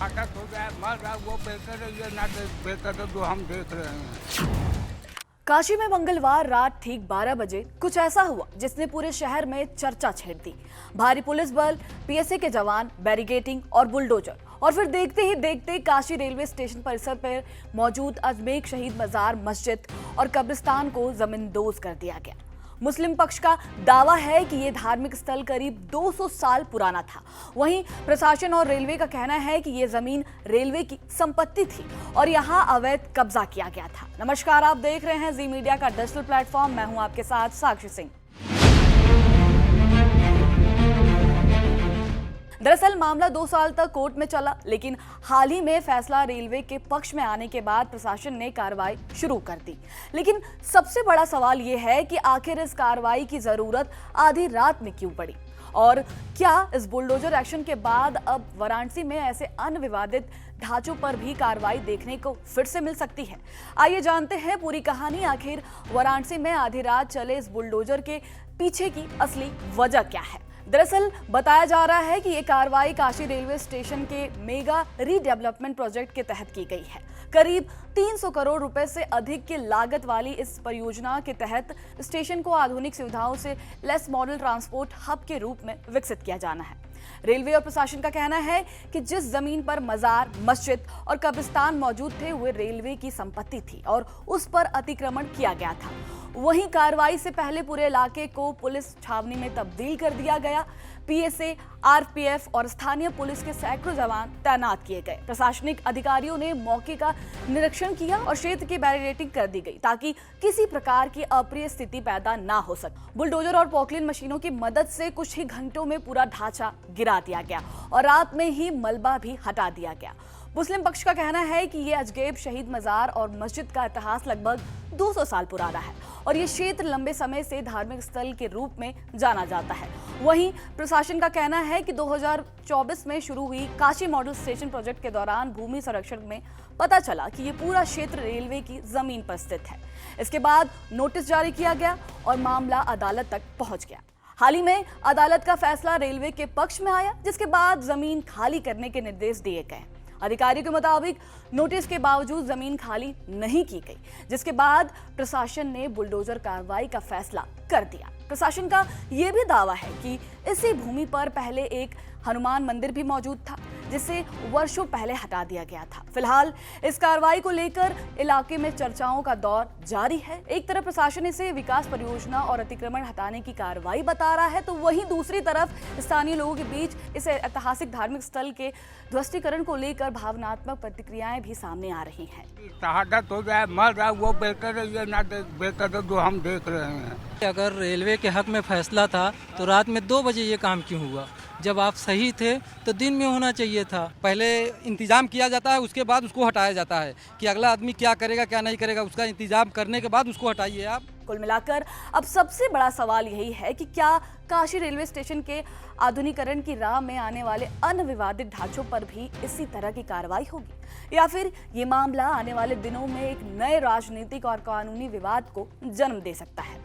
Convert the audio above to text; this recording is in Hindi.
हटत हो जाए, मर रहा वो बेहतर है, ये ना बेहतर है जो हम देख रहे हैं। काशी में मंगलवार रात ठीक 12 बजे कुछ ऐसा हुआ जिसने पूरे शहर में चर्चा छेड़ दी। भारी पुलिस बल, पीएसए के जवान, बैरिकेडिंग और बुलडोजर, और फिर देखते ही देखते काशी रेलवे स्टेशन परिसर पर मौजूद अजमेर शहीद मजार, मस्जिद और कब्रिस्तान को जमींदोज कर दिया गया। मुस्लिम पक्ष का दावा है कि यह धार्मिक स्थल करीब 200 साल पुराना था। वहीं प्रशासन और रेलवे का कहना है कि यह जमीन रेलवे की संपत्ति थी और यहां अवैध कब्जा किया गया था। नमस्कार, आप देख रहे हैं जी मीडिया का डिजिटल प्लेटफॉर्म। मैं हूं आपके साथ साक्षी सिंह। दरअसल मामला 2 साल तक कोर्ट में चला, लेकिन हाल ही में फैसला रेलवे के पक्ष में आने के बाद प्रशासन ने कार्रवाई शुरू कर दी। लेकिन सबसे बड़ा सवाल ये है कि आखिर इस कार्रवाई की जरूरत आधी रात में क्यों पड़ी, और क्या इस बुलडोजर एक्शन के बाद अब वाराणसी में ऐसे अनविवादित ढांचों पर भी कार्रवाई देखने को फिर से मिल सकती है। आइए जानते हैं पूरी कहानी। आखिर वाराणसी में आधी रात चले इस बुलडोजर के पीछे की असली वजह क्या है। दरअसल बताया जा रहा है कि ये कार्रवाई काशी रेलवे स्टेशन के मेगा रीडेवलपमेंट प्रोजेक्ट के तहत की गई है। करीब 300 करोड़ रुपए से अधिक की लागत वाली इस परियोजना के तहत स्टेशन को आधुनिक सुविधाओं से लेस मॉडल ट्रांसपोर्ट हब के रूप में विकसित किया जाना है। रेलवे और प्रशासन का कहना है कि जिस जमीन पर मजार, मस्जिद और कब्रिस्तान मौजूद थे वे रेलवे की संपत्ति थी और उस पर अतिक्रमण किया गया था। वहीं कार्रवाई से पहले पूरे इलाके को पुलिस छावनी में तब्दील कर दिया गया। पीएसए, आरपीएफ और स्थानीय पुलिस के सैकड़ों जवान तैनात किए गए। प्रशासनिक अधिकारियों ने मौके का निरीक्षण किया और क्षेत्र की बैरिकेडिंग कर दी गई ताकि किसी प्रकार की अप्रिय स्थिति पैदा ना हो सके। बुलडोजर और पॉकलिन मशीनों की मदद से कुछ ही घंटों में पूरा ढांचा गिरा दिया गया और रात में ही मलबा भी हटा दिया गया। मुस्लिम पक्ष का कहना है कि ये अजगैब शहीद मजार और मस्जिद का इतिहास लगभग 200 साल पुराना है और ये क्षेत्र लंबे समय से धार्मिक स्थल के रूप में जाना जाता है। वहीं प्रशासन का कहना है कि 2024 में शुरू हुई काशी मॉडल स्टेशन प्रोजेक्ट के दौरान भूमि संरक्षण में पता चला कि ये पूरा क्षेत्र रेलवे की जमीन पर स्थित है। इसके बाद नोटिस जारी किया गया और मामला अदालत तक पहुंच गया। हाल ही में अदालत का फैसला रेलवे के पक्ष में आया, जिसके बाद जमीन खाली करने के निर्देश दिए गए। अधिकारियों के मुताबिक नोटिस के बावजूद जमीन खाली नहीं की गई, जिसके बाद प्रशासन ने बुलडोजर कार्रवाई का फैसला कर दिया। प्रशासन का यह भी दावा है कि इसी भूमि पर पहले एक हनुमान मंदिर भी मौजूद था, जिसे वर्षों पहले हटा दिया गया था। फिलहाल इस कार्रवाई को लेकर इलाके में चर्चाओं का दौर जारी है। एक तरफ प्रशासन इसे विकास परियोजना और अतिक्रमण हटाने की कार्रवाई बता रहा है, तो वहीं दूसरी तरफ स्थानीय लोगों के बीच इस ऐतिहासिक धार्मिक स्थल के ध्वस्तीकरण को लेकर भावनात्मक प्रतिक्रियाएं भी सामने आ रही हैं। शहादत हो जाए, मर रहा वो बेहतर है, ये ना बेहतर है जो हम देख रहे हैं। अगर रेलवे के हक में फैसला था तो रात में 2 बजे ये काम क्यों हुआ? जब आप सही थे तो दिन में होना चाहिए था। पहले इंतजाम किया जाता है, उसके बाद उसको हटाया जाता है कि अगला आदमी क्या करेगा क्या नहीं करेगा, उसका इंतजाम करने के बाद उसको हटाइए आप। कुल मिलाकर अब सबसे बड़ा सवाल यही है कि क्या काशी रेलवे स्टेशन के आधुनिकीकरण की राह में आने वाले अनविवादित ढांचों पर भी इसी तरह की कार्रवाई होगी, या फिर ये मामला आने वाले दिनों में एक नए राजनीतिक और कानूनी विवाद को जन्म दे सकता है।